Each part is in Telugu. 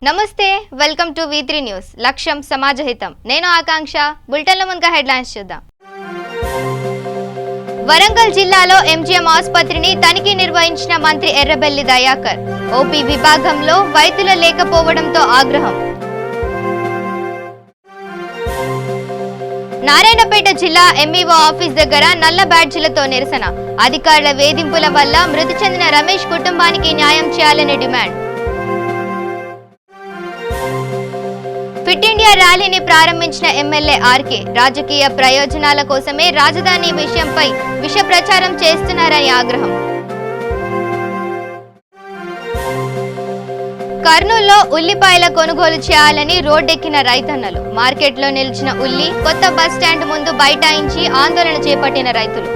నమస్తే వెల్కమ్ టు V3 న్యూస్ లక్ష్యం సమాజహితం నేను ఆకాంక్ష బులెటిన్ల ముందుగా హెడ్లైన్స్ చూద్దాం వరంగల్ జిల్లాలో MGM ఆసుపత్రిని తనిఖీ నిర్వహించిన మంత్రి ఎర్రబెల్లి దయాకర్ ఓపీ విభాగంలో వైద్యులు లేకపోవడంతో ఆగ్రహం నారాయణపేట జిల్లా MEO ఆఫీస్ దగ్గర నల్ల బ్యాడ్జీలతో నిరసన అధికారుల వేధింపుల వల్ల మృతి చెందిన రమేష్ కుటుంబానికి న్యాయం చేయాలని డిమాండ్ ఫిట్ ఇండియా ర్యాలీని ప్రారంభించిన ఎమ్మెల్యే ఆర్కే రాజకీయ ప్రయోజనాల కోసమే రాజధాని విషయంపై విష ప్రచారం చేస్తున్నారని ఆగ్రహం కర్నూలులో ఉల్లిపాయల కొనుగోలు చేయాలని రోడ్డెక్కిన రైతన్నలు మార్కెట్లో నిలిచిన ఉల్లి కొత్త బస్ స్టాండ్ ముందు బైఠాయించి ఆందోళన చేపట్టిన రైతులు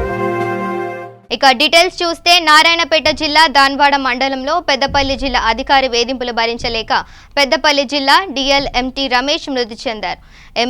ఇక డీటెయిల్స్ చూస్తే నారాయణపేట జిల్లా దాన్వాడ మండలంలో పెద్దపల్లి జిల్లా అధికారి వేధింపులు భరించలేక పెద్దపల్లి జిల్లా DLMT రమేష్ మృతి చెందారు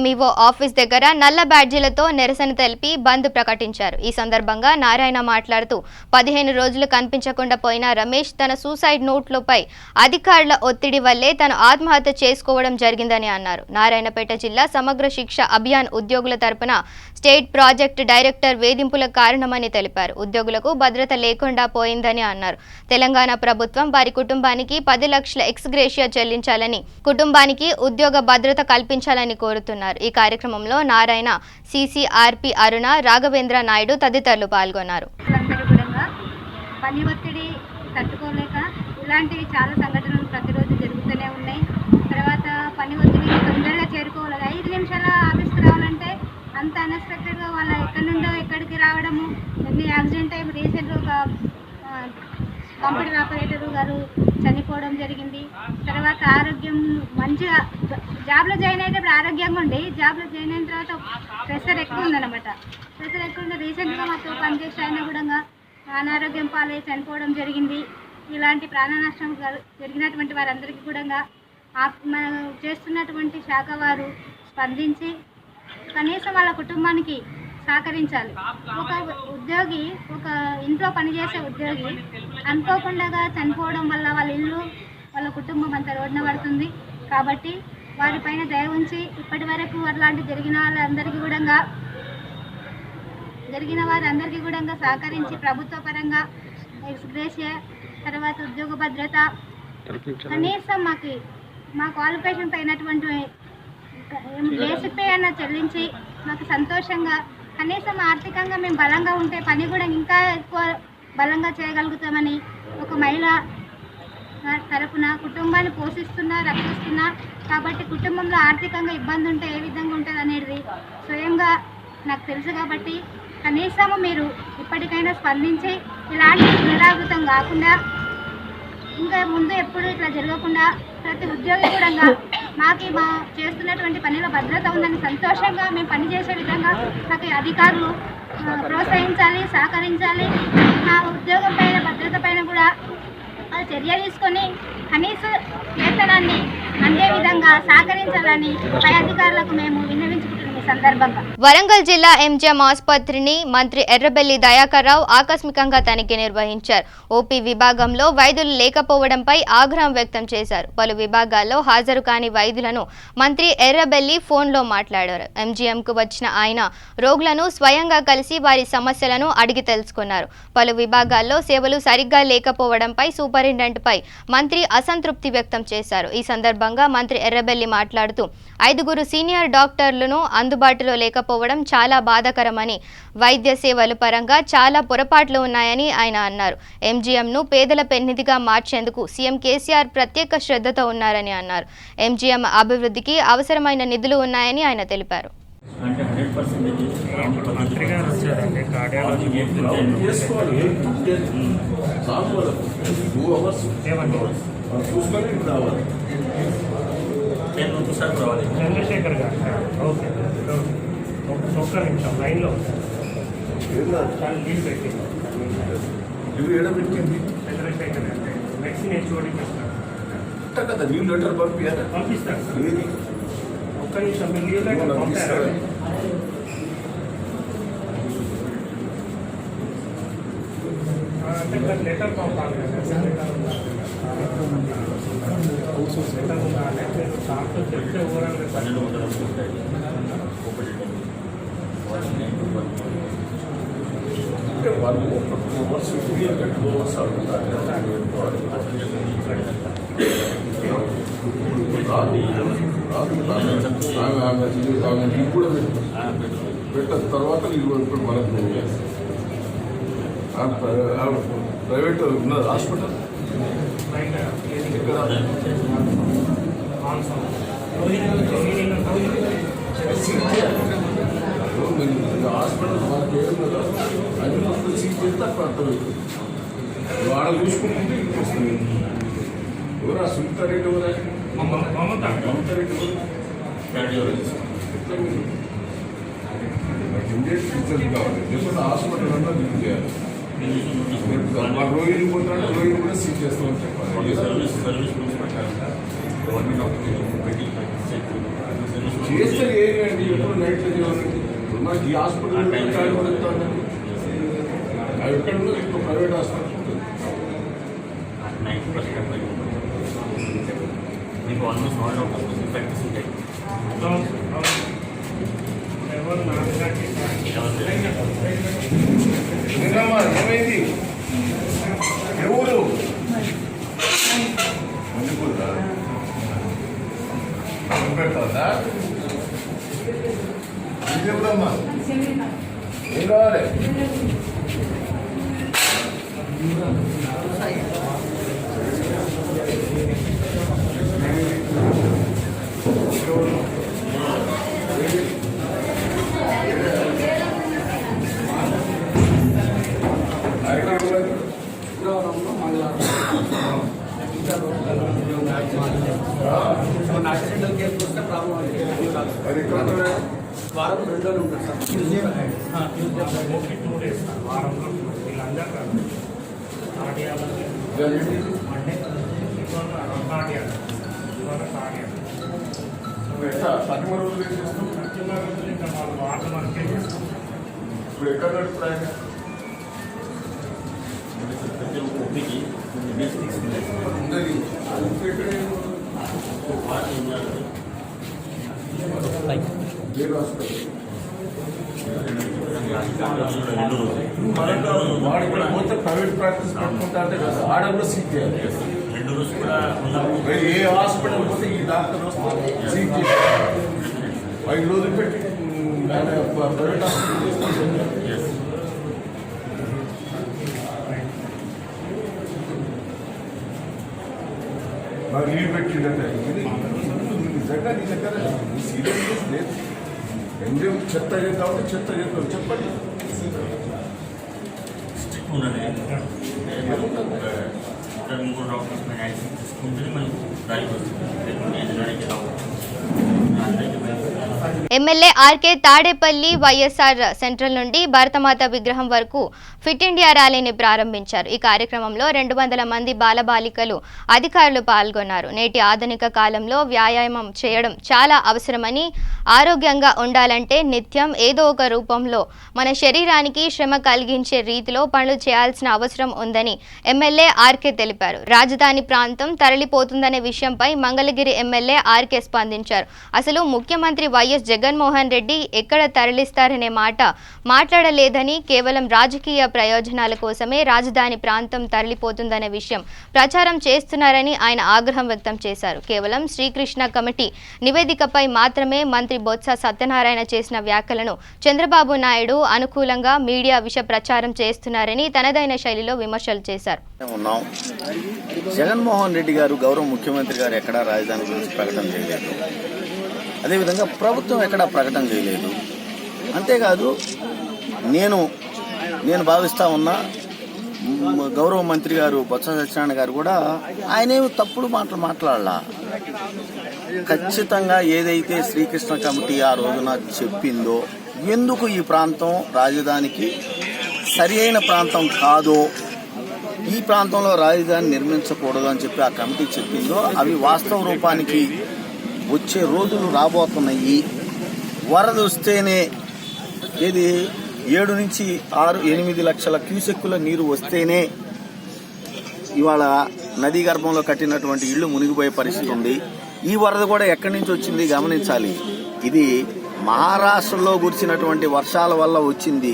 MEO ఆఫీస్ దగ్గర నల్ల బ్యాడ్జీలతో నిరసన తెలిపి బంద్ ప్రకటించారు ఈ సందర్భంగా నారాయణ మాట్లాడుతూ 15 రోజులు కనిపించకుండా పోయిన రమేష్ తన సూసైడ్ నోట్లపై అధికారుల ఒత్తిడి వల్లే తను ఆత్మహత్య చేసుకోవడం జరిగిందని అన్నారు నారాయణపేట జిల్లా సమగ్ర శిక్ష అభియాన్ ఉద్యోగుల తరపున స్టేట్ ప్రాజెక్ట్ డైరెక్టర్ వేధింపుల కారణమని తెలిపారు ఉద్యోగులకు భద్రత లేకుండా పోయిందని అన్నారు తెలంగాణ ప్రభుత్వం వారి కుటుంబానికి 10 లక్షల ఎక్స్గ్రేషియా చెల్లించాలని కుటుంబానికి ఉద్యోగ భద్రత కల్పించాలని కోరుతున్నారు ఈ కార్యక్రమంలో నారాయణ CCRP అరుణ రాఘవేంద్ర నాయుడు తదితరులు పాల్గొన్నారు పని ఒత్తిడి తట్టుకోలేక ఇలాంటివి చాలా సంఘటనలు ప్రతిరోజు జరుగుతూనే ఉన్నాయి తర్వాత పని ఒత్తిడి తొందరగా చేరుకోవాలి 5 నిమిషాల ఆఫీస్కి రావాలంటే అంత అన్ఎక్స్పెక్టెడ్గా వాళ్ళ ఎక్కడి నుండో ఎక్కడికి రావడము ఎన్ని యాక్సిడెంట్ అయ్యి రీసెంట్గా ఒక కంప్యూటర్ ఆపరేటర్ గారు చనిపోవడం జరిగింది తర్వాత ఆరోగ్యం మంచిగా జాబ్లో జాయిన్ అయ్యేటప్పుడు ఆరోగ్యంగా ఉండి జాబ్లో జాయిన్ అయిన తర్వాత ప్రెషర్ ఎక్కువ ఉందన్నమాట ప్రెషర్ ఎక్కువ ఉంది రీసెంట్గా మాకు పనిచేసే ఆయన కూడా అనారోగ్యం పాలై చనిపోవడం జరిగింది ఇలాంటి ప్రాణ నష్టం జరిగినటువంటి వారందరికీ కూడా మనం చేస్తున్నటువంటి శాఖ వారు స్పందించి కనీసం వాళ్ళ కుటుంబానికి సహకరించాలి ఒక ఉద్యోగి ఒక ఇంట్లో పనిచేసే ఉద్యోగి అనుకోకుండా చనిపోవడం వల్ల వాళ్ళ ఇల్లు వాళ్ళ కుటుంబం అంతా రోడ్డున పడుతుంది కాబట్టి వారిపైన దయ ఉంచి ఇప్పటి వరకు అట్లాంటి జరిగిన వారందరికీ కూడా సహకరించి ప్రభుత్వ పరంగా ఎక్స్గ్రేషియా తర్వాత ఉద్యోగ భద్రత కనీసం మా క్వాలిఫికేషన్ అయినటువంటి బేసిక్ పే అన్న చెల్లించి మాకు సంతోషంగా కనీసం ఆర్థికంగా మేము బలంగా ఉంటే పని కూడా ఇంకా ఎక్కువ బలంగా చేయగలుగుతామని ఒక మహిళ తరపున కుటుంబాన్ని పోషిస్తున్నా రక్షిస్తున్నా కాబట్టి కుటుంబంలో ఆర్థికంగా ఇబ్బంది ఉంటే ఏ విధంగా ఉంటుంది అనేది స్వయంగా నాకు తెలుసు కాబట్టి కనీసము మీరు ఇప్పటికైనా స్పందించి ఇలాంటి పునరావృతం కాకుండా ఇంకా ముందు ఎప్పుడు ఇట్లా జరగకుండా ప్రతి ఉద్యోగి కూడా మా చేస్తున్నటువంటి పనిలో భద్రత ఉందని సంతోషంగా మేము పనిచేసే విధంగా మాకు అధికారులు ప్రోత్సహించాలి సహకరించాలి మా ఉద్యోగం పైన భద్రత పైన కూడా చర్య తీసుకొని కనీస వేతనాన్ని అందే విధంగా సహకరించాలని పై అధికారులకు మేము విన్నవించుకుంటున్నాం ఈ సందర్భంగా వరంగల్ జిల్లా MGM ఆసుపత్రిని మంత్రి ఎర్రబెల్లి దయాకర్ రావు ఆకస్మికంగా తనిఖీ నిర్వహించారు ఓపీ విభాగంలో వైద్యులు లేకపోవడంపై ఆగ్రహం వ్యక్తం చేశారు పలు విభాగాల్లో హాజరు కాని వైద్యులను మంత్రి ఎర్రబెల్లి ఫోన్లో మాట్లాడారు MGMకు వచ్చిన ఆయన రోగులను స్వయంగా కలిసి వారి సమస్యలను అడిగి తెలుసుకున్నారు పలు విభాగాల్లో సేవలు సరిగ్గా లేకపోవడంపై సూపరింటెండెంట్పై మంత్రి అసంతృప్తి వ్యక్తం చేశారు ఈ సందర్భంగా మంత్రి ఎర్రబెల్లి మాట్లాడుతూ 5 సీనియర్ డాక్టర్లను అందుబాటులో లేకపోవడం చాలా బాధాకరమని వైద్య సేవల పరంగా చాలా పొరపాట్లు ఉన్నాయని ఆయన అన్నారు MGMను పేదల పెన్నిధిగా మార్చేందుకు సీఎం కేసీఆర్ ప్రత్యేక శ్రద్ధతో ఉన్నారని అన్నారు MGM అభివృద్ధికి అవసరమైన నిధులు ఉన్నాయని ఆయన తెలిపారు చంద్రశేఖర్ గారు ఓకే ఒక్క నిమిషం లైన్లో నీళ్ళు పెట్టింది చంద్రశేఖర్ గారు మెడిసిన్ HOD కదా లీవ్ లెటర్ పంపిస్తాను ఒక్క నిమిషం మీరు లీవ్ లెటర్ పంపారు అంటే లెటర్ పంపాలి కదా డాక్టర్ చెప్తే ఊరండి సార్. అంటే వాళ్ళు ఒక 2 hours 2 hours అవుతారు. కూడా పెట్టిన తర్వాత ఇప్పుడు మనకు ప్రైవేట్ ఉన్నది హాస్పిటల్ ఇక్కడ హాస్పిటల్ మనకి ఏమున్నదో అది మొత్తం సీట్ చేస్తే అప్పుడు అర్థమవుతుంది. వాడ చూసుకుంటుంటే వస్తుంది. ఎవరు ఆ సునీతారెడ్డి ఎవరు? మమతారెడ్డి ఇమీడియట్ టీచర్స్ కావాలి. లేకపోతే హాస్పిటల్ అన్నా దిగు చేయాలి. మా రోగిని పోతాడు, రోగిని కూడా సీట్ చేస్తామని చెప్పాలి. చేస్తే ఏంటండి ఎప్పుడు నైట్లో చేయాలి. మనకి ఈ హాస్పిటల్ అవి ఎక్కడ ఉన్నది ఇప్పుడు ప్రైవేట్ హాస్పిటల్ ఉంటుంది. మీకు ఆల్మోస్ట్ ఆల్ డాక్టర్స్ ప్రాక్టీస్ ఉంటాయి. ఏమైంది ఎవరు మంచిపోతా పెడతా ఇదేప్పుడమ్మా ఏం కావాలి? యాక్సిడెంటల్ కేసు వస్తే ప్రాబ్లం వారం 2 రోజులు ఉంటుంది సార్. ట్యూస్డే 2 days వారంలో వీళ్ళందరూ స్టార్ట్ చేయాలి. మండే స్టార్ట్ చేయాలి. సత్యమ రోజులు ఏం చేస్తాం? ఇంకా వాళ్ళు వాటర్ మనకే చేస్తాం. ఇప్పుడు ఎక్కడ నడుపుతాయి? ప్రతి ఒక్క ఒప్పికి బేసిక్స్ ఉన్నాయి. వాడు కూడా పోతే ప్రైవేట్ ప్రాక్టీస్ పెట్టుకుంటా అంటే కదా ఆడ కూడా సీట్ చేయాలి. 2 రోజులు కూడా ఏ హాస్పిటల్ పోతే ఈ డాక్టర్ వస్తే సీట్ చేయాలి. 5 రోజులు పెట్టి ప్రైవేట్ హాస్పిటల్ నాకు లీవ్ పెట్టిందంటే ఇది నిజంగా నీ దగ్గర సీరియస్నెస్ లేదు. ఎందుకు చెత్త చేద్దామంటే చెత్త చేద్దాం చెప్పండి. స్ట్రిక్ట్ ఉండాలి. 3 డాక్టర్స్ మీద యాక్షన్ తీసుకుంటే మనకు దానికి వస్తుంది. దానికి రావు. MLA RK Tadepalli YSR central నుండి భారతమాత విగ్రహం వరకు ఫిట్ ఇండియా ర్యాలీని ప్రారంభించారు. ఈ కార్యక్రమంలో 200 మంది బాలబాలికలు అధికారులు పాల్గొన్నారు. నేటి ఆధునిక కాలంలో వ్యాయామం చేయడం చాలా అవసరమని, ఆరోగ్యంగా ఉండాలంటే నిత్యం ఏదో ఒక రూపంలో మన శరీరానికి శ్రమ కలిగించే రీతిలో పనులు చేయాల్సిన అవసరం ఉందని ఎమ్మెల్యే ఆర్కే తెలిపారు. రాజధాని ప్రాంతం తరలిపోతుందనే విషయంపై మంగళగిరి ఎమ్మెల్యే ఆర్కే స్పందించారు. అసలు ముఖ్యమంత్రి వైఎస్ జగన్మోహన్ రెడ్డి ఎక్కడ తరలిస్తారనే మాట మాట్లాడలేదని, కేవలం రాజకీయ ప్రయోజనాల కోసమే రాజధాని ప్రాంతం తరలిపోతుందనే విషయం ప్రచారం చేస్తున్నారని ఆయన ఆగ్రహం వ్యక్తం చేశారు. కేవలం శ్రీకృష్ణ కమిటీ నివేదికపై మాత్రమే మంత్రి బొత్స సత్యనారాయణ చేసిన వ్యాఖ్యలను చంద్రబాబు నాయుడు అనుకూలంగా మీడియా విష ప్రచారం చేస్తున్నారని తనదైన శైలిలో విమర్శలు చేశారు. జగన్మోహన్ రెడ్డి గారు గౌరవ ముఖ్యమంత్రి గారు ఎక్కడా రాజధాని గురించి ప్రకటన చేయలేదు. అదేవిధంగా ప్రభుత్వం ఎక్కడా ప్రకటన చేయలేదు. అంతేకాదు నేను భావిస్తా ఉన్నా గౌరవ మంత్రి గారు బొత్స సత్యనారాయణ గారు కూడా ఆయనేమి తప్పుడు మాటలు మాట్లాడలా. ఖచ్చితంగా ఏదైతే శ్రీకృష్ణ కమిటీ ఆ రోజున చెప్పిందో, ఎందుకు ఈ ప్రాంతం రాజధానికి సరి అయిన ప్రాంతం కాదో, ఈ ప్రాంతంలో రాజధాని నిర్మించకూడదు అని చెప్పి ఆ కమిటీ చెప్పిందో అవి వాస్తవ రూపానికి వచ్చే రోజులు రాబోతున్నాయి. వరద వస్తేనే ఇది 7 నుంచి 8 లక్షల క్యూసెక్కుల నీరు వస్తేనే ఇవాళ నదీ గర్భంలో కట్టినటువంటి ఇళ్లు మునిగిపోయే పరిస్థితి ఉంది. ఈ వరద కూడా ఎక్కడి నుంచి వచ్చింది గమనించాలి. ఇది మహారాష్ట్రలో కురిసినటువంటి వర్షాల వల్ల వచ్చింది,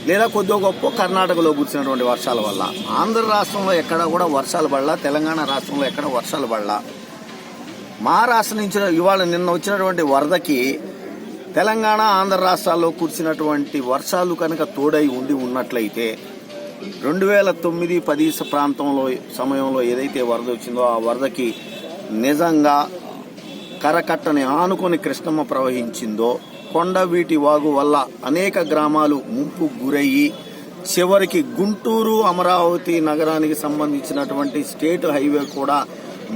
లేదా కొద్దిగా గొప్ప కర్ణాటకలో కురిసినటువంటి వర్షాల వల్ల. ఆంధ్ర రాష్ట్రంలో ఎక్కడా కూడా వర్షాలు పడలా, తెలంగాణ రాష్ట్రంలో ఎక్కడ వర్షాలు పడలా. మహారాష్ట్ర నుంచి ఇవాళ నిన్న వచ్చినటువంటి వరదకి తెలంగాణ ఆంధ్ర రాష్ట్రాల్లో కురిసినటువంటి వర్షాలు కనుక తోడై ఉన్నట్లయితే 2009-10 ప్రాంతంలో సమయంలో ఏదైతే వరద వచ్చిందో ఆ వరదకి నిజంగా కరకట్టని ఆనుకొని కృష్ణమ్మ ప్రవహించిందో, కొండవీటి వాగు వల్ల అనేక గ్రామాలు ముంపు గురయ్యి చివరికి గుంటూరు అమరావతి నగరానికి సంబంధించినటువంటి స్టేట్ హైవే కూడా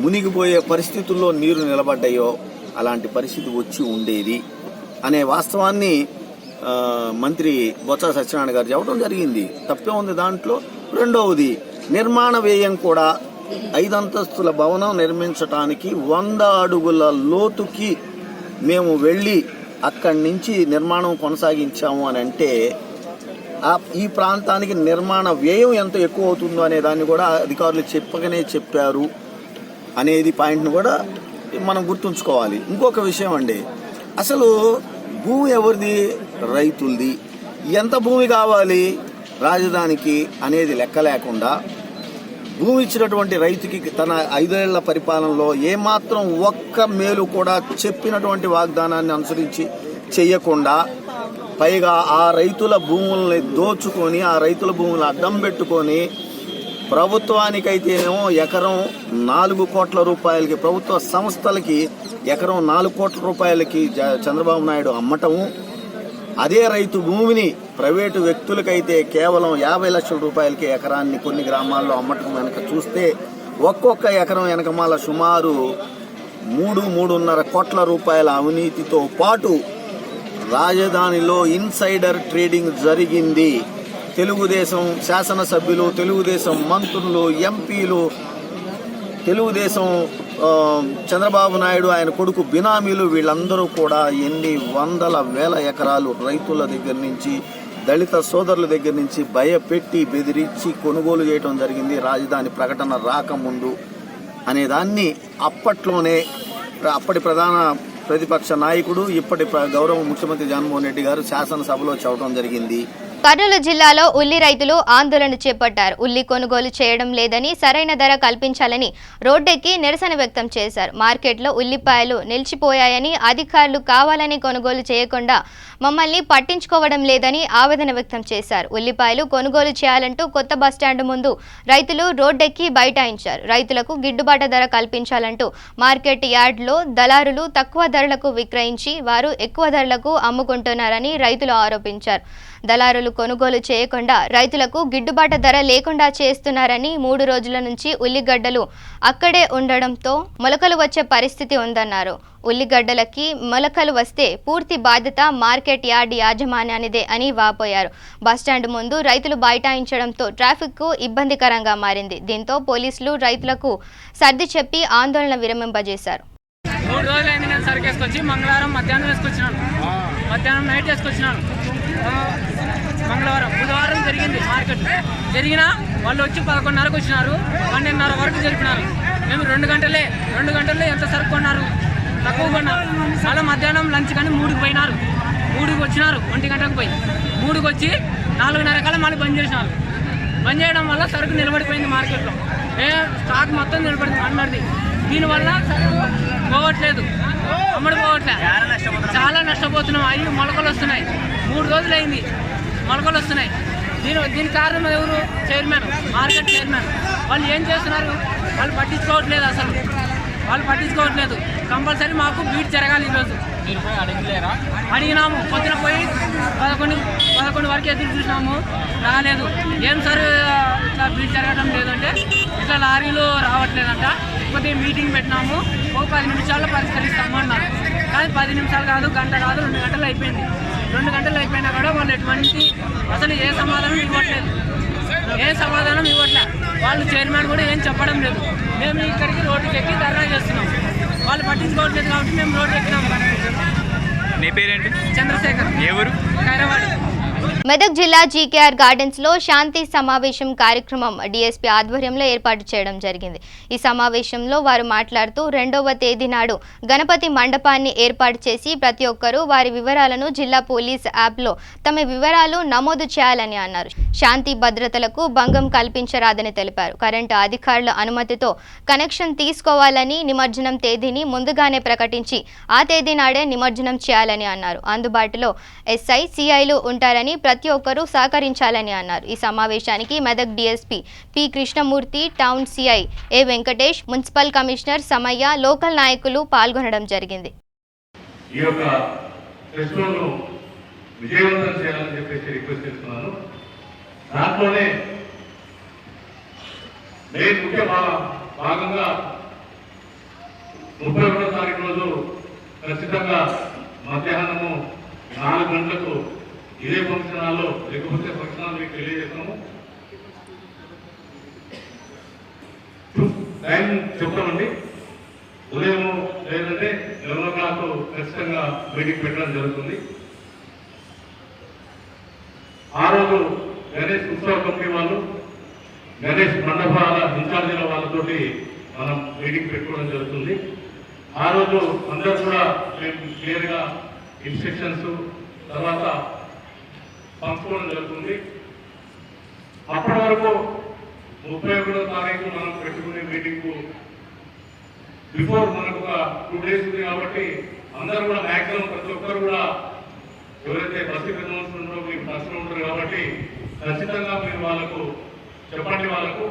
మునిగిపోయే పరిస్థితుల్లో నీరు నిలబడ్డాయో అలాంటి పరిస్థితి వచ్చి ఉండేది అనే వాస్తవాన్ని మంత్రి బొత్స సత్యనారాయణ గారు చెప్పడం జరిగింది. తప్పే ఉంది దాంట్లో. రెండవది, నిర్మాణ వ్యయం కూడా 5 అంతస్తుల భవనం నిర్మించడానికి 100 అడుగుల లోతుకి మేము వెళ్ళి అక్కడి నుంచి నిర్మాణం కొనసాగించాము అని అంటే ఈ ప్రాంతానికి నిర్మాణ వ్యయం ఎంత ఎక్కువ అవుతుందో అనే దాన్ని కూడా అధికారులు చెప్పగానే చెప్పారు అనేది పాయింట్ను కూడా మనం గుర్తుంచుకోవాలి. ఇంకొక విషయం అండి, అసలు భూమి ఎవరిది? రైతులది. ఎంత భూమి కావాలి రాజధానికి అనేది లెక్క లేకుండా భూమి ఇచ్చినటువంటి రైతుకి తన 5 ఏళ్ల పరిపాలనలో ఏమాత్రం ఒక్క మేలు కూడా చెప్పినటువంటి వాగ్దానాన్ని అనుసరించి చెయ్యకుండా, పైగా ఆ రైతుల భూముల్ని దోచుకొని ఆ రైతుల భూములను అడ్డం పెట్టుకొని ప్రభుత్వానికైతేనేమో ఎకరం 4 కోట్ల రూపాయలకి, ప్రభుత్వ సంస్థలకి ఎకరం 4 కోట్ల రూపాయలకి చంద్రబాబు నాయుడు అమ్మటము, అదే రైతు భూమిని ప్రైవేటు వ్యక్తులకైతే కేవలం 50 లక్షల రూపాయలకి ఎకరాన్ని కొన్ని గ్రామాల్లో అమ్మటం వెనక చూస్తే ఒక్కొక్క ఎకరం వెనకమాల సుమారు 3-3.5 కోట్ల రూపాయల అవినీతితో పాటు రాజధానిలో ఇన్సైడర్ ట్రేడింగ్ జరిగింది. తెలుగుదేశం శాసనసభ్యులు, తెలుగుదేశం మంత్రులు, ఎంపీలు, తెలుగుదేశం చంద్రబాబు నాయుడు ఆయన కొడుకు బినామీలు వీళ్ళందరూ కూడా ఎన్ని వందల వేల ఎకరాలు రైతుల దగ్గర నుంచి, దళిత సోదరుల దగ్గర నుంచి భయపెట్టి బెదిరించి కొనుగోలు చేయడం జరిగింది రాజధాని ప్రకటన రాకముందు అనేదాన్ని అప్పట్లోనే అప్పటి ప్రధాన ప్రతిపక్ష నాయకుడు, ఇప్పటి గౌరవ ముఖ్యమంత్రి జగన్మోహన్ రెడ్డి గారు శాసనసభలో చెప్పడం జరిగింది. కర్నూలు జిల్లాలో ఉల్లి రైతులు ఆందోళన చేపట్టారు. ఉల్లి కొనుగోలు చేయడం లేదని, సరైన ధర కల్పించాలని రోడ్డెక్కి నిరసన వ్యక్తం చేశారు. మార్కెట్లో ఉల్లిపాయలు నిలిచిపోయాయని, అధికారులు కావాలని కొనుగోలు చేయకుండా మమ్మల్ని పట్టించుకోవడం లేదని ఆవేదన వ్యక్తం చేశారు. ఉల్లిపాయలు కొనుగోలు చేయాలంటూ కొత్త బస్టాండ్ ముందు రైతులు రోడ్డెక్కి బైఠాయించారు. రైతులకు గిట్టుబాటు ధర కల్పించాలంటూ మార్కెట్ యార్డ్లో దళారులు తక్కువ ధరలకు విక్రయించి వారు ఎక్కువ ధరలకు అమ్ముకుంటున్నారని రైతులు ఆరోపించారు. దళారులు కొనుగోలు చేయకుండా రైతులకు గిట్టుబాటు ధర లేకుండా చేస్తున్నారని, 3 రోజుల నుంచి ఉల్లిగడ్డలు అక్కడే ఉండడంతో మొలకలు వచ్చే పరిస్థితి ఉందన్నారు. ఉల్లిగడ్డలకి మొలకలు వస్తే పూర్తి బాధ్యత మార్కెట్ యార్డ్ యాజమాన్యానిదే అని వాపోయారు. బస్టాండ్ ముందు రైతులు బైఠాయించడంతో ట్రాఫిక్కు ఇబ్బందికరంగా మారింది. దీంతో పోలీసులు రైతులకు సర్ది చెప్పి ఆందోళన విరమింపజేశారు. 3 రోజులైంది నేను సరికేసుకొచ్చి మంగళవారం మధ్యాహ్నం వేసుకొచ్చినాను, మధ్యాహ్నం నైట్ వేసుకొచ్చినాను. మంగళవారం బుధవారం జరిగింది మార్కెట్. జరిగినా వాళ్ళు వచ్చి 11:30కు వచ్చినారు, 12:30 వరకు జరిపినారు. మేము 2 గంటల్లో ఎంత సరుకు కొన్నారు? తక్కువ కొన్నారు. మళ్ళీ మధ్యాహ్నం లంచ్ కానీ 3కి పోయినారు. 3కి వచ్చినారు, 1 గంటకు పోయి 3కి వచ్చి 4:30 కల్లా మళ్ళీ బంద్ చేసినారు. బంద్ చేయడం వల్ల సరుకు నిలబడిపోయింది మార్కెట్లో. స్టాక్ మొత్తం నిలబడింది అమ్మడిది. దీనివల్ల సరుకు పోవట్లేదు, అమ్మడి పోవట్లేదు. చాలా నష్టపోతున్నాం. అవి మొలకలు వస్తున్నాయి. 3 రోజులైంది మొలకలు వస్తున్నాయి. దీని కారణం ఎవరు? Chairman, market chairman. వాళ్ళు ఏం చేస్తున్నారు? వాళ్ళు పట్టించుకోవట్లేదు. అసలు వాళ్ళు పట్టించుకోవట్లేదు. కంపల్సరీ మాకు బీట్ జరగాలి. ఈరోజు అడిగినాము, పొద్దున పోయి 11 వరకు ఎదురు చూసినాము, రాలేదు. ఏం సార్ ఇట్లా బీట్ జరగడం లేదంటే ఇట్లా లారీలు రావట్లేదంట. కొద్దిగా మీటింగ్ పెట్టినాము, ఒక 10 నిమిషాల్లో పరిష్కరిస్తాము అన్నారు. కానీ 10 నిమిషాలు కాదు, గంట కాదు, 2 గంటలు అయిపోయింది. 2 గంటలు అయిపోయినా కూడా వాళ్ళు ఎటువంటి అసలు ఏ సమాధానం ఇవ్వట్లేదు. వాళ్ళు చైర్మన్ కూడా ఏం చెప్పడం లేదు. మేము ఇక్కడికి రోడ్డుకి ఎక్కి ధర్నా చేస్తున్నాం. వాళ్ళు పట్టించుకోవట్లేదు కాబట్టి మేము రోడ్డు ఎక్కినాము. నీ పేరేంటి? చంద్రశేఖర్. ఎవరు? ఖైరవాడి. మెదక్ జిల్లా జీకేఆర్ గార్డెన్స్ లో శాంతి సమావేశం కార్యక్రమం డీఎస్పీ ఆధ్వర్యంలో ఏర్పాటు చేయడం జరిగింది. ఈ సమావేశంలో వారు మాట్లాడుతూ 2వ తేదీ నాడు గణపతి మండపాన్ని ఏర్పాటు చేసి ప్రతి ఒక్కరూ వారి వివరాలను జిల్లా పోలీస్ యాప్లో తమ వివరాలు నమోదు చేయాలని అన్నారు. శాంతి భద్రతలకు భంగం కల్పించరాదని తెలిపారు. కరెంటు అధికారుల అనుమతితో కనెక్షన్ తీసుకోవాలని, నిమజ్జనం తేదీని ముందుగానే ప్రకటించి ఆ తేదీ నాడే నిమజ్జనం చేయాలని అన్నారు. అందుబాటులో ఎస్ఐ, సిఐలు ఉంటారని ప్రతి ఒక్కరూ సహకరించాలని అన్నారు. ఈ సమావేశానికి Medak DSP P Krishnamurthy, town CI A Venkatesh, municipal commissioner Samayya, local నాయకులు పాల్గొనడం జరిగింది. ఈ యొక్క ఫెస్టివల్ విజయవంతం చేయాలని చెప్పేసి రిక్వెస్ట్ చేస్తున్నాను. దాంట్లోనే మెయిన్ ముఖ్య భాగంగా 31వ తారీఖు రోజు ఖచ్చితంగా మధ్యాహ్నము 4 గంటలకు ఇదే ఫంక్షన్ హాల్లో, లేకపోతే ఫంక్షన్ హాల్ మీకు తెలియజేస్తాము. టైం చెప్తామండి. ఉదయం లేదంటే 11 o'clock ఖచ్చితంగా మీటింగ్ పెట్టడం జరుగుతుంది. ఆ రోజు గణేష్ ఉత్సవ కమిటీ వాళ్ళు, గణేష్ మండపాల ఇన్ఛార్జీల వాళ్ళతోటి మనం మీటింగ్ పెట్టుకోవడం జరుగుతుంది. ఆ రోజు అందరూ కూడా మేము క్లియర్గా ఇన్స్ట్రక్షన్స్ తర్వాత పంచుకోవడం జరుగుతుంది. అప్పటి వరకు 31వ తారీఖు మనం పెట్టుకునే మీటింగ్కు బిఫోర్ మనకు ఒక 2 days ఉంది కాబట్టి అందరూ కూడా మ్యాక్సిమం ప్రతి ఒక్కరు కూడా ఎవరైతే బస్సు పెద్దమనుషులు ఉన్నారో మీకు బస్సులో ఉంటారు కాబట్టి ఖచ్చితంగా మీరు వాళ్ళకు చెప్పండి. వాళ్ళకు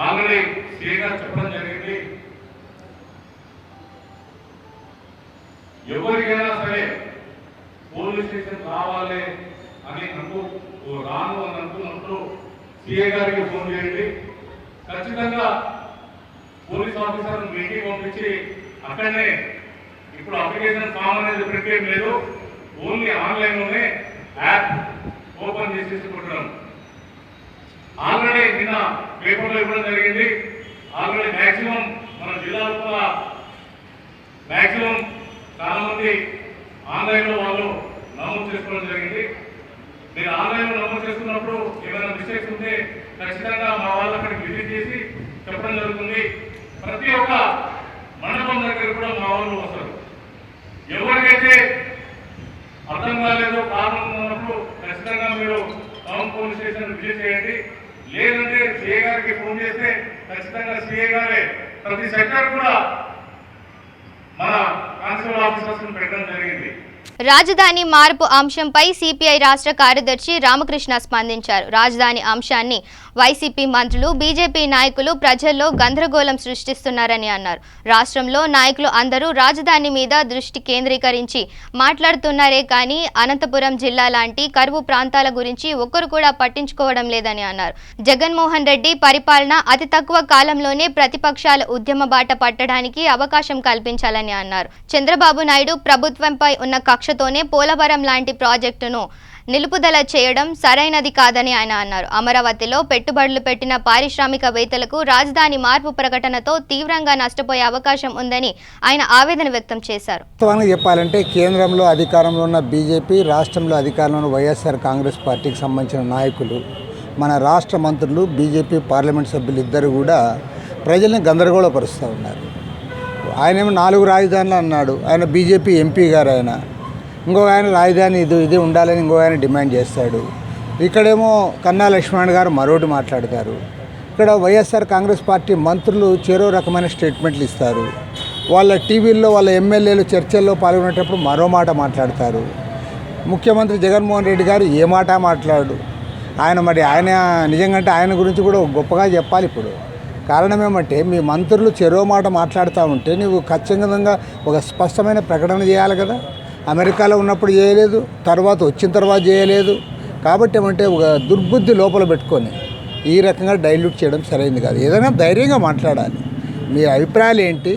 ఆల్రెడీ సీగా చెప్పడం జరిగింది. ఎవరికైనా సరే పోలీస్ స్టేషన్ రావాలి అని రాను అని అనుకున్నప్పుడు సిఐ గారికి ఫోన్ చేయండి. ఖచ్చితంగా పోలీస్ ఆఫీసర్ మీటింగ్ పంపించి అక్కడనే ఇప్పుడు అప్లికేషన్ ఫామ్ అనేది ప్రింట్ లేదు, ఓన్లీ ఆన్లైన్లోనే యాప్ ఓపెన్ చేసేసి కొట్టడం. ఆల్రెడీ నిన్న పేపర్లో ఇవ్వడం జరిగింది. ఆల్రెడీ మ్యాక్సిమం మన జిల్లాలో మ్యాక్సిమం చాలా మంది ఆన్లైన్లో వాళ్ళు నమోదు చేసుకోవడం జరిగింది. మీరు ఆన్లైన్లో నమోదు చేసుకున్నప్పుడు ఏమైనా మిస్టేక్స్ ఉంటే ఖచ్చితంగా మా వాళ్ళు అక్కడికి విజిట్ చేసి చెప్పడం జరుగుతుంది. ప్రతి ఒక్క మండపం దగ్గర కూడా మా వాళ్ళు వస్తారు. ఎవరికైతే అర్థం కాలేదో కారణం ఉన్నప్పుడు ఖచ్చితంగా మీరు టౌన్ పోలీస్ స్టేషన్ విజిట్ చేయండి. లేదంటే సిఐ గారికి ఫోన్ చేస్తే ఖచ్చితంగా సిఐ గారే ప్రతి సెక్టర్ కూడా మన కానిస్టేబుల్ ఆఫీసర్స్ పెట్టడం జరిగింది. రాజధాని మార్పు అంశంపై సిపిఐ రాష్ట్ర కార్యదర్శి రామకృష్ణ స్పందించారు. రాజధాని అంశాన్ని వైసీపీ మంత్రులు, బీజేపీ నాయకులు ప్రజల్లో గందరగోళం సృష్టిస్తున్నారని అన్నారు. రాష్ట్రంలో నాయకులు అందరూ రాజధాని మీద దృష్టి కేంద్రీకరించి మాట్లాడుతున్నారే కానీ అనంతపురం జిల్లా లాంటి కరువు ప్రాంతాల గురించి ఒక్కరు కూడా పట్టించుకోవడం లేదని అన్నారు. జగన్మోహన్ రెడ్డి పరిపాలన అతి తక్కువ కాలంలోనే ప్రతిపక్షాల ఉద్యమ బాట పట్టడానికి అవకాశం కల్పించాలని అన్నారు. చంద్రబాబు నాయుడు ప్రభుత్వంపై ఉన్న కక్షతోనే పోలవరం లాంటి ప్రాజెక్టును నిలుపుదల చేయడం సరైనది కాదని ఆయన అన్నారు. అమరావతిలో పెట్టుబడులు పెట్టిన పారిశ్రామికవేత్తలకు రాజధాని మార్పు ప్రకటనతో తీవ్రంగా నష్టపోయే అవకాశం ఉందని ఆయన ఆవేదన వ్యక్తం చేశారు. వాస్తవంగా చెప్పాలంటే కేంద్రంలో అధికారంలో ఉన్న బీజేపీ, రాష్ట్రంలో అధికారంలో ఉన్న వైఎస్ఆర్ కాంగ్రెస్ పార్టీకి సంబంధించిన నాయకులు, మన రాష్ట్ర మంత్రులు, బీజేపీ పార్లమెంట్ సభ్యులు ఇద్దరు కూడా ప్రజల్ని గందరగోళపరుస్తూ ఉన్నారు. ఆయనేమో 4 రాజధానులు అన్నాడు. ఆయన బీజేపీ ఎంపీ గారు. ఆయన ఇంకో ఆయన రాజధాని ఇది ఉండాలని ఇంకో ఆయన డిమాండ్ చేస్తాడు. ఇక్కడేమో కన్నా లక్ష్మణ్ గారు మరోటి మాట్లాడతారు. ఇక్కడ వైఎస్ఆర్ కాంగ్రెస్ పార్టీ మంత్రులు చెరో రకమైన స్టేట్మెంట్లు ఇస్తారు. వాళ్ళ టీవీల్లో వాళ్ళ ఎమ్మెల్యేలు చర్చల్లో పాల్గొనేటప్పుడు మరో మాట మాట్లాడతారు. ముఖ్యమంత్రి జగన్మోహన్ రెడ్డి గారు ఏ మాట మాట్లాడు. ఆయన నిజంగా ఆయన గురించి కూడా గొప్పగా చెప్పాలి. ఇప్పుడు కారణం ఏమంటే మీ మంత్రులు చెరో మాట మాట్లాడుతూ ఉంటే నువ్వు ఖచ్చితంగా ఒక స్పష్టమైన ప్రకటన చేయాలి కదా. అమెరికాలో ఉన్నప్పుడు చేయలేదు, తర్వాత వచ్చిన తర్వాత చేయలేదు. కాబట్టి ఏమంటే ఒక దుర్బుద్ధి లోపల పెట్టుకొని ఈ రకంగా డైల్యూట్ చేయడం సరైనది కాదు. ఏదైనా ధైర్యంగా మాట్లాడాలి. మీ అభిప్రాయాలు ఏంటి?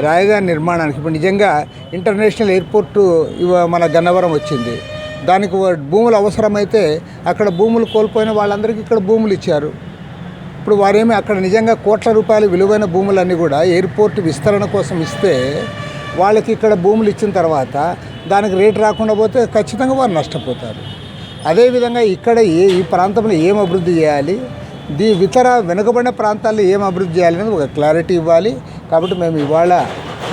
రాజధాని నిర్మాణానికి ఇప్పుడు నిజంగా ఇంటర్నేషనల్ ఎయిర్పోర్టు మన గన్నవరం వచ్చింది. దానికి భూములు అవసరమైతే అక్కడ భూములు కోల్పోయిన వాళ్ళందరికీ ఇక్కడ భూములు ఇచ్చారు. ఇప్పుడు వారేమి అక్కడ నిజంగా కోట్ల రూపాయల విలువైన భూములన్నీ కూడా ఎయిర్పోర్ట్ విస్తరణ కోసం ఇస్తే వాళ్ళకి ఇక్కడ భూములు ఇచ్చిన తర్వాత దానికి రేటు రాకుండా పోతే ఖచ్చితంగా వారు నష్టపోతారు. అదేవిధంగా ఇక్కడ ఈ ప్రాంతంలో ఏం అభివృద్ధి చేయాలి, ఇతర వెనుకబడిన ప్రాంతాల్లో ఏం అభివృద్ధి చేయాలనేది ఒక క్లారిటీ ఇవ్వాలి. కాబట్టి మేము ఇవాళ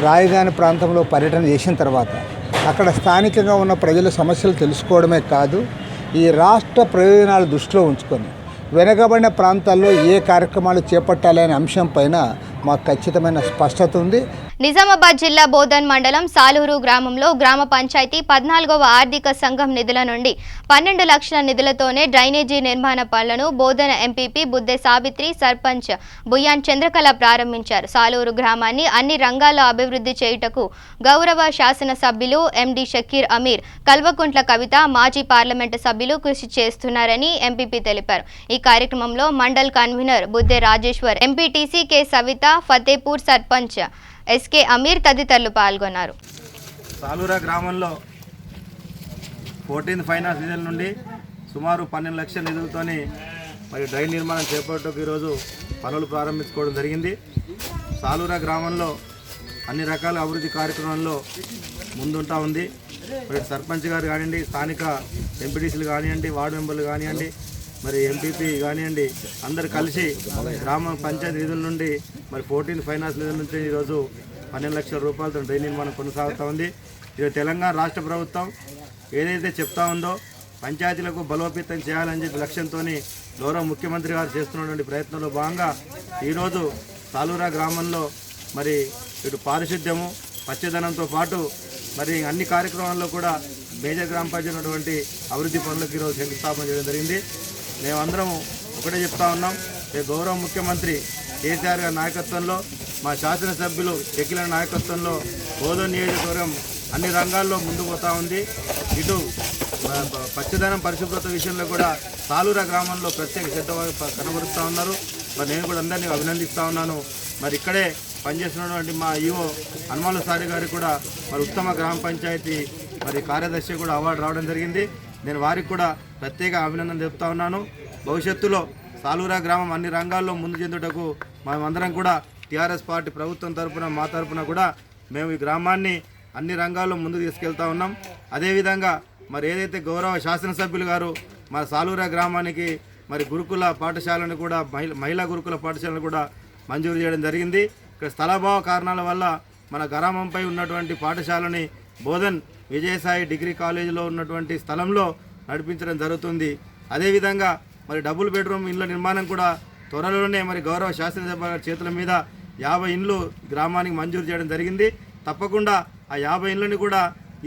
రాజధాని ప్రాంతంలో పర్యటన చేసిన తర్వాత అక్కడ స్థానికంగా ఉన్న ప్రజల సమస్యలు తెలుసుకోవడమే కాదు, ఈ రాష్ట్ర ప్రయోజనాలు దృష్టిలో ఉంచుకొని వెనుకబడిన ప్రాంతాల్లో ఏ కార్యక్రమాలు చేపట్టాలి అనే అంశం పైన మాకు ఖచ్చితమైన స్పష్టత ఉంది. నిజామాబాద్ జిల్లా బోధన్ మండలం సాలూరు గ్రామంలో గ్రామ పంచాయతీ 14వ ఆర్థిక సంఘం నిధుల నుండి 12 లక్షల నిధులతోనే డ్రైనేజీ నిర్మాణ పనులను బోధన ఎంపీపీ బుద్దె సావిత్రి, సర్పంచ్ బుయ్యాన్ చంద్రకళ ప్రారంభించారు. సాలూరు గ్రామాన్ని అన్ని రంగాల్లో అభివృద్ధి చేయుటకు గౌరవ శాసనసభ్యులు ఎండి షకీర్ అమీర్, కల్వకుంట్ల కవిత, మాజీ పార్లమెంటు సభ్యులు కృషి చేస్తున్నారని ఎంపీపీ తెలిపారు. ఈ కార్యక్రమంలో mandal convener Budde Rajeshwar, MPTC K Savitha, Fatehpur sarpanch SK Ameer తదితరులు పాల్గొన్నారు. సాలూరా గ్రామంలో 14th ఫైనాన్స్ నిధుల నుండి సుమారు 12 లక్షల నిధులతోని మరి డ్రైన్ నిర్మాణం చేపట్టకు ఈరోజు పనులు ప్రారంభించుకోవడం జరిగింది. సాలూరా గ్రామంలో అన్ని రకాల అభివృద్ధి కార్యక్రమాల్లో ముందుంటా ఉంది. మరి సర్పంచ్ గారు కానివ్వండి, స్థానిక ఎంపీటీసీలు కానివ్వండి, వార్డు మెంబర్లు కానివ్వండి, మరి ఎంపీపీ కానివ్వండి, అందరు కలిసి గ్రామ పంచాయతీ నిధుల నుండి మరి 14th ఫైనాన్స్ నిధుల నుంచి ఈరోజు 12 లక్షల రూపాయలతో డ్రైన్ నిర్మాణం కొనసాగుతూ ఉంది. ఇది తెలంగాణ రాష్ట్ర ప్రభుత్వం ఏదైతే చెప్తా ఉందో పంచాయతీలకు బలోపేతం చేయాలని చెప్పి లక్ష్యంతో గౌరవ ముఖ్యమంత్రి గారు చేస్తున్నటువంటి ప్రయత్నంలో భాగంగా ఈరోజు సాలూరా గ్రామంలో మరి ఇటు పారిశుద్ధ్యము, పచ్చదనంతో పాటు మరి అన్ని కార్యక్రమాల్లో కూడా మేజర్ గ్రామ పంచాయతీ ఉన్నటువంటి అభివృద్ధి పనులకు ఈరోజు శంకుస్థాపన చేయడం జరిగింది. మేమందరం ఒకటే చెప్తా ఉన్నాం, గౌరవ ముఖ్యమంత్రి కేసీఆర్ గారి నాయకత్వంలో, మా శాసనసభ్యులు షకీల నాయకత్వంలో బోధన్ నియోజకవర్గం అన్ని రంగాల్లో ముందుకు పోతూ ఉంది. ఇటు పచ్చదనం, పరిశుభ్రత విషయంలో కూడా సాలూరా గ్రామంలో ప్రత్యేక శ్రద్ధ కనబరుస్తూ ఉన్నారు. మరి నేను కూడా అందరినీ అభినందిస్తూ ఉన్నాను. మరి ఇక్కడే పనిచేస్తున్నటువంటి మా ఈఓ హనుమాల సారి గారికి కూడా మరి ఉత్తమ గ్రామ పంచాయతీ మరి కార్యదర్శి కూడా అవార్డు రావడం జరిగింది. నేను వారికి కూడా ప్రత్యేక అభినందన చెప్తా ఉన్నాను. భవిష్యత్తులో సాలూరా గ్రామం అన్ని రంగాల్లో ముందు చెందుటకు మేమందరం కూడా టీఆర్ఎస్ పార్టీ ప్రభుత్వం తరఫున, మా తరఫున కూడా మేము ఈ గ్రామాన్ని అన్ని రంగాల్లో ముందుకు తీసుకెళ్తా ఉన్నాం. అదేవిధంగా మరి ఏదైతే గౌరవ శాసనసభ్యులు గారు మన సాలూరా గ్రామానికి మరి గురుకుల పాఠశాలను కూడా మహిళా గురుకుల పాఠశాలను కూడా మంజూరు చేయడం జరిగింది. ఇక్కడ స్థలాభావ కారణాల వల్ల మన గ్రామంపై ఉన్నటువంటి పాఠశాలని బోధన్ విజయసాయి డిగ్రీ కాలేజీలో ఉన్నటువంటి స్థలంలో నడిపించడం జరుగుతుంది. అదేవిధంగా మరి డబుల్ బెడ్రూమ్ ఇళ్ళ నిర్మాణం కూడా త్వరలోనే మరి గౌరవ శాసనసభ చేతుల మీద 50 ఇండ్లు గ్రామానికి మంజూరు చేయడం జరిగింది. తప్పకుండా ఆ 50 ఇండ్లని కూడా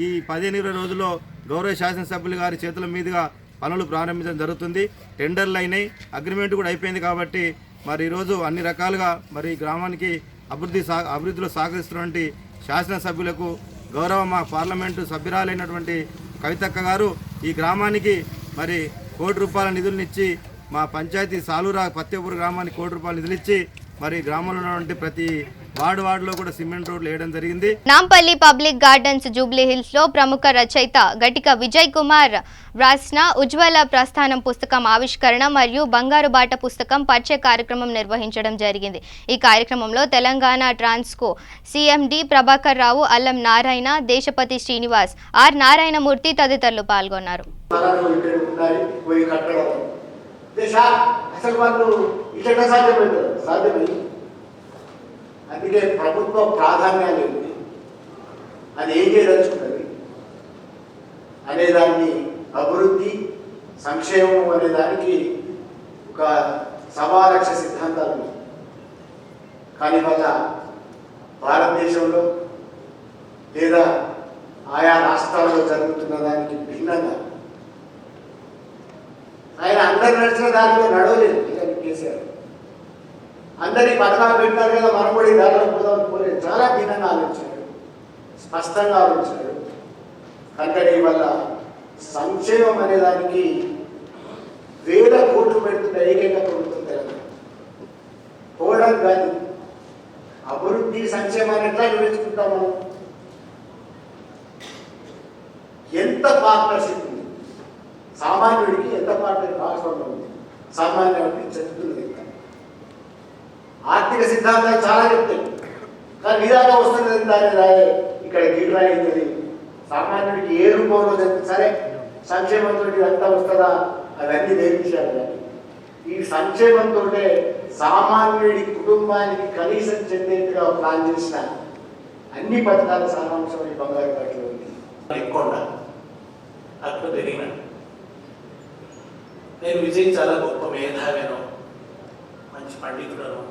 ఈ 15-20 రోజుల్లో గౌరవ శాసనసభ్యులు గారి చేతుల మీదుగా పనులు ప్రారంభించడం జరుగుతుంది. టెండర్లు అయినాయి, అగ్రిమెంట్ కూడా అయిపోయింది. కాబట్టి మరి ఈరోజు అన్ని రకాలుగా మరి గ్రామానికి అభివృద్ధిలో సహకరిస్తున్నటువంటి శాసనసభ్యులకు, గౌరవ మా పార్లమెంటు సభ్యురాలైనటువంటి కవితక్క గారు ఈ గ్రామానికి మరి ₹1 నిధులనిచ్చి మా పంచాయతీ సాలూరా పత్తేపూర్ గ్రామానికి ₹1 నిధులిచ్చి మరి గ్రామంలో ఉన్నటువంటి ప్రతి వార్డులో కూడా సిమెంట్ రోడ్లు వేయడం జరిగింది. Nampally public gardens Jubilee hills లో ప్రముఖ రచయిత గటిక విజయ్ కుమార్ వ్రాసిన ఉజ్వల ప్రస్థానం పుస్తకం ఆవిష్కరణ మరియు బంగారు బాట పుస్తకం పరిచయ కార్యక్రమం నిర్వహించడం జరిగింది. ఈ కార్యక్రమంలో తెలంగాణ ట్రాన్స్కో సిఎండి ప్రభాకర్ రావు, అల్లం నారాయణ, దేశపతి శ్రీనివాస్, ఆర్ నారాయణమూర్తి తదితరులు పాల్గొన్నారు. అందుకే ప్రభుత్వ ప్రాధాన్యాలు ఏంటి, అది ఏం చేయదలుచుకున్నది అనేదాన్ని, అభివృద్ధి సంక్షేమం అనేదానికి ఒక సమారక్ష సిద్ధాంతాలు. కానీ వల్ల భారతదేశంలో లేదా ఆయా రాష్ట్రాల్లో జరుగుతున్న దానికి భిన్నంగా ఆయన అందరు నడిచిన దానిలో నడవలేదు. కేసీఆర్ అందరి పథకాలు పెట్టారు కదా, మనం కూడా ఈ దారిలో పోదామని పోలేదు. చాలా భిన్నంగా ఆలోచించాడు, స్పష్టంగా ఆలోచించాడు. కనుక వల్ల సంక్షేమం అనే దానికి వేల కోట్లు పెడుతున్న ఏకైక ప్రభుత్వం తెలంగాణ. పోవడం కాదు, అభివృద్ధి సంక్షేమాన్ని ఎట్లా నిర్వహించుకుంటాం మనం? ఎంత పార్ట్నర్షిప్ ఉంది, సామాన్యుడికి ఎంత పార్ట్నర్ భాగస్వామ్యం ఉంది, సామాన్యుడికి చెప్తున్నది. ఆర్థిక సిద్ధాంతాలు చాలా చెప్తాయి, కానీ విధానం వస్తున్నది దాన్ని రాయే. ఇక్కడ గీడు రాయింది సామాన్యుడికి ఏ రూపంలో చెప్తే సరే సంక్షేమంతో ఇదంతా వస్తుందా, అవన్నీ వేరే విషయాలు. కానీ ఈ సంక్షేమంతో సామాన్యుడి కుటుంబానికి కనీసం చెందేట్టుగా ప్లాన్ చేసిన అన్ని పథకాల సారాంశం ఈ బంగారు బాటలో ఉంది. ఎక్కువ అక్కడ పెరిగిన నేను విజయ్ చాలా గొప్ప మేధావిను, మంచి పండితుడను,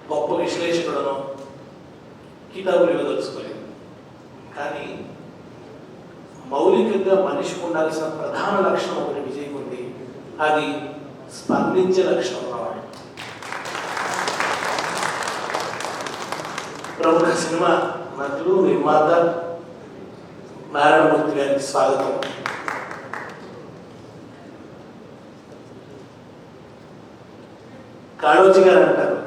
గొప్ప విశ్లేషకుడను, కితాబులు ఇవ్వదలుచుకోలేదు. కానీ మౌలికంగా మనిషికి ఉండాల్సిన ప్రధాన లక్షణం ఒకటి విజయ్కి ఉంది, అది స్పందించే లక్షణం ఉన్నవాడు. ప్రముఖ సినిమా నటులు నిర్మాత నారాయణమూర్తి గారికి స్వాగతం. కాళోజీ గారు అంటారు,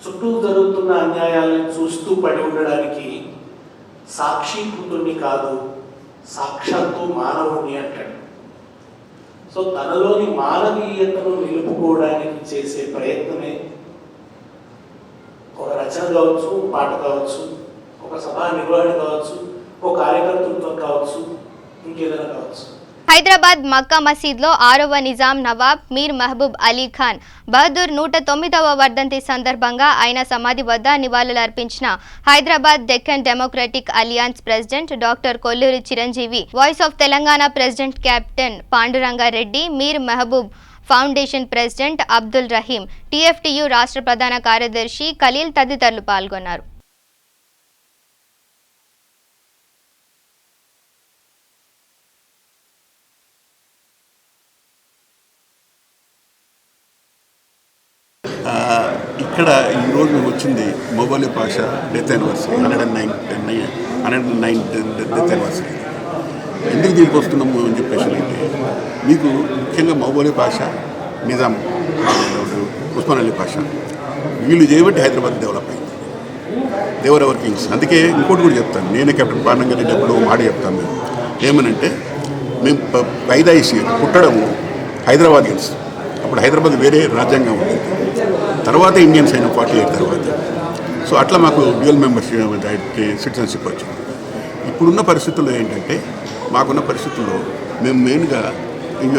చుట్టూ జరుగుతున్న అన్యాయాలను చూస్తూ పడి ఉండడానికి సాక్షీభూతుణ్ణి కాదు, సాక్షాత్తు మానవుణ్ణి అంటాడు. సో తనలోని మానవీయతను నిలుపుకోవడానికి చేసే ప్రయత్నమే ఒక రచన కావచ్చు, పాట కావచ్చు, ఒక సభా నిర్వహణ కావచ్చు, ఒక కార్యకర్తృత్వం కావచ్చు, ఇంకేదైనా కావచ్చు. హైదరాబాద్ మక్కా మసీద్లో 6వ నిజాం నవాబ్ మీర్ మహబూబ్ అలీ ఖాన్ బహదూర్ 109వ వర్ధంతి సందర్భంగా ఆయన సమాధి వద్ద నివాళులర్పించిన Hyderabad Deccan democratic alliance president doctor Kolluri Chiranjeevi, voice of Telangana president captain Panduranga Reddy, Mir Mahbub foundation president Abdul Rahim, TFTU రాష్ట్ర ప్రధాన కార్యదర్శి ఖలీల్ తదితరులు పాల్గొన్నారు. ఇక్కడ ఈరోజు వచ్చింది Moubali Pasha death anniversary, 109 death anniversary. ఎందుకు దీనికి వస్తున్నాము అని చెప్పేసి అంటే, మీకు ముఖ్యంగా మౌబలి పాషా, నిజాం ఉస్మాన్ అలీ పాషా, వీళ్ళు చేయబట్టి హైదరాబాద్ డెవలప్ అయింది. దేవర్ ఎవర్ కింగ్స్. అందుకే ఇంకోటి కూడా చెప్తాను, నేనే కెప్టెన్ పాండురంగారెడ్డి ఎప్పుడు మాట చెప్తాను. ఏమనంటే, మేము పైదాయిసి పుట్టడము హైదరాబాదియన్స్. అప్పుడు హైదరాబాద్ వేరే రాజ్యాంగం ఉండేది, తర్వాత ఇండియన్స్ అయిన 48 తర్వాత. సో అట్లా మాకు డ్యూయల్ మెంబర్షిప్ సిటిజన్షిప్ వచ్చింది. ఇప్పుడున్న పరిస్థితుల్లో ఏంటంటే, మాకున్న పరిస్థితుల్లో మేము మెయిన్గా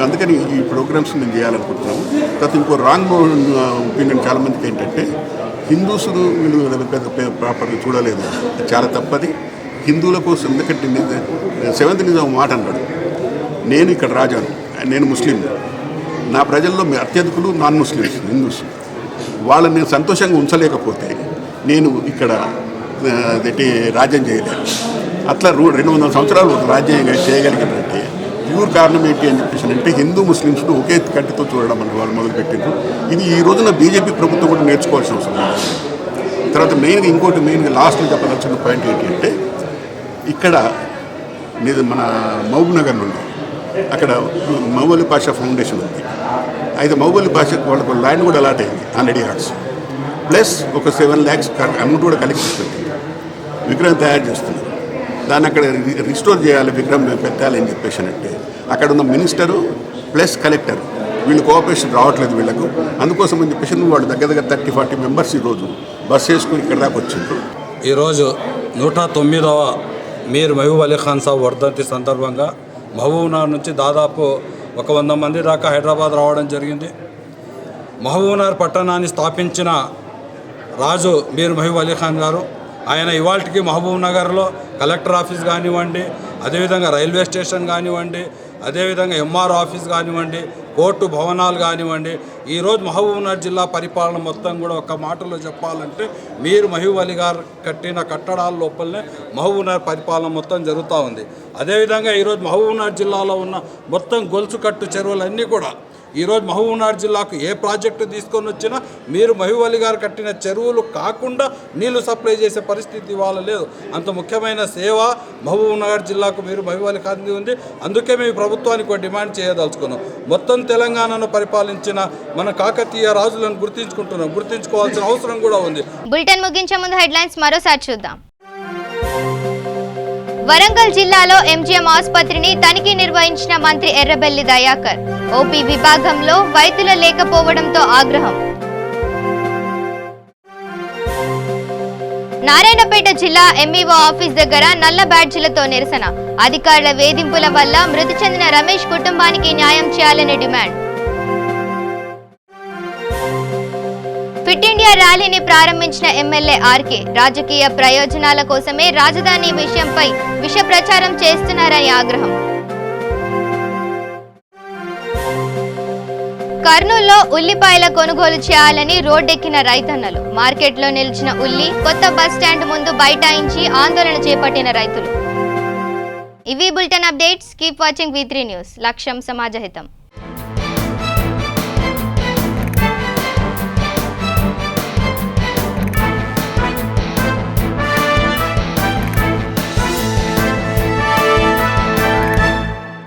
అందుకని ఈ ప్రోగ్రామ్స్ మేము చేయాలనుకుంటున్నాము. తర్వాత ఇంకో రాంగ్ ఒపీనియన్ చాలామందికి ఏంటంటే, హిందూస్ వీళ్ళు పెద్ద ప్రాపర్గా చూడలేదు, చాలా తప్పది. హిందువుల కోసం, ఎందుకంటే 7th నిజాం మాట అన్నాడు, నేను ఇక్కడ రాజాను, నేను ముస్లిం, నా ప్రజల్లో అత్యధికులు నాన్ ముస్లిమ్స్, హిందూస్, వాళ్ళని నేను సంతోషంగా ఉంచలేకపోతే నేను ఇక్కడ రాజ్యం చేయలేను. అట్లా 200 సంవత్సరాలు రాజ్యం చేయగలిగినట్టే ప్యూర్ కారణం ఏంటి అని చెప్పేసి అంటే, హిందూ ముస్లిమ్స్ను ఒకే కంటితో చూడడం అని వాళ్ళు మొదలుపెట్టారు. ఇది ఈ రోజున బీజేపీ ప్రభుత్వం కూడా నేర్చుకోవాల్సిన అవసరం ఉంది. తర్వాత మెయిన్గా లాస్ట్లో చెప్పదలసిన పాయింట్ ఏంటి అంటే, ఇక్కడ మన మహబూబ్ నగర్ నుండి అక్కడ మౌబలి పాషా ఫౌండేషన్ ఉంది. అయితే మౌబలి పాషాకు వాళ్ళకు ల్యాండ్ కూడా అలాట్ అయింది 100 acres, ప్లస్ ఒక 7 lakhs అమౌంట్ కూడా కలెక్ట్ చేస్తుంది. విగ్రహం తయారు చేస్తున్నారు, దాన్ని అక్కడ రిస్టోర్ చేయాలి, విగ్రహం పెట్టాలి అని చెప్పేసి అంటే, అక్కడ ఉన్న మినిస్టరు ప్లస్ కలెక్టర్ వీళ్ళు కోఆపరేషన్ రావట్లేదు వీళ్ళకు. అందుకోసం అని చెప్పేసి వాళ్ళు దగ్గర 30-40 మెంబర్స్ ఈరోజు బస్ వేసుకుని ఇక్కడ దాకా వచ్చిండ్రు. ఈరోజు 109వ మీర్ మహబూబ్ అలీ ఖాన్ సాబ్ వర్ధంతి సందర్భంగా మహబూబ్నగర్ నుంచి దాదాపు 100 మంది దాకా హైదరాబాద్ రావడం జరిగింది. మహబూబ్నగర్ పట్టణాన్ని స్థాపించిన రాజు మీర్ మహబూబ్ అలీ ఖాన్ గారు. ఆయన ఇవాళకి మహబూబ్నగర్లో కలెక్టర్ ఆఫీస్ కానివ్వండి, అదేవిధంగా రైల్వే స్టేషన్ కానివ్వండి, అదేవిధంగా ఎంఆర్ ఆఫీస్ కానివ్వండి, కోర్టు భవనాలు కానివ్వండి, ఈరోజు మహబూబ్నగర్ జిల్లా పరిపాలన మొత్తం కూడా ఒక మాటలో చెప్పాలంటే మీర్ మహబూబ్ అలీ గారు కట్టిన కట్టడాల లోపలనే మహబూబ్నగర్ పరిపాలన మొత్తం జరుగుతూ ఉంది. అదేవిధంగా ఈరోజు మహబూబ్నగర్ జిల్లాలో ఉన్న మొత్తం గొలుసు కట్టు చెరువులన్నీ కూడా ఈరోజు మహబూబ్నగర్ జిల్లాకు ఏ ప్రాజెక్టు తీసుకొని వచ్చినా మీరు మహబూబ్ అలీ గారు కట్టిన చెరువులు కాకుండా నీళ్లు సప్లై చేసే పరిస్థితి ఇవాళ లేదు. అంత ముఖ్యమైన సేవ మహబూబ్నగర్ జిల్లాకు మీరు మహబూబ్ అలీ ఖాన్ ఉంది. అందుకే మేము ప్రభుత్వానికి ఒక డిమాండ్ చేయదలుచుకున్నాం. మొత్తం తెలంగాణను పరిపాలించిన మన కాకతీయ రాజులను గుర్తించుకోవాల్సిన అవసరం కూడా ఉంది. బులెటిన్ ముగించే ముందు హెడ్లైన్స్ మరోసారి చూద్దాం. వరంగల్ జిల్లాలో ఎంజీఎం ఆసుపత్రిని తనిఖీ నిర్వహించిన మంత్రి ఎర్రబెల్లి దయాకర్. ఓపీ విభాగంలో వైద్యులు లేకపోవడంతో ఆగ్రహం. నారాయణపేట జిల్లా ఎంఈఓ ఆఫీస్ దగ్గర నల్ల బ్యాడ్జీలతో నిరసన. అధికారుల వేధింపుల వల్ల మృతి చెందిన రమేష్ కుటుంబానికి న్యాయం చేయాలని డిమాండ్. ఫిట్ ఇండియా ర్యాలీని ప్రారంభించిన ఎమ్మెల్యే ఆర్కే రాజకీయ ప్రయోజనాల కోసమే రాజధాని విషయంపై విష ప్రచారం చేస్తున్నారని ఆగ్రహం. కర్నూలులో ఉల్లిపాయల కొనుగోలు చేయాలని రోడ్డెక్కిన రైతన్నలు. మార్కెట్లో నిలిచిన ఉల్లి కొత్త బస్టాండ్ ముందు బైఠాయించి ఆందోళన చేపట్టిన రైతులు. ఇవి bulletin updates. Keep watching V3 news. లక్ష్యం సమాజహితం.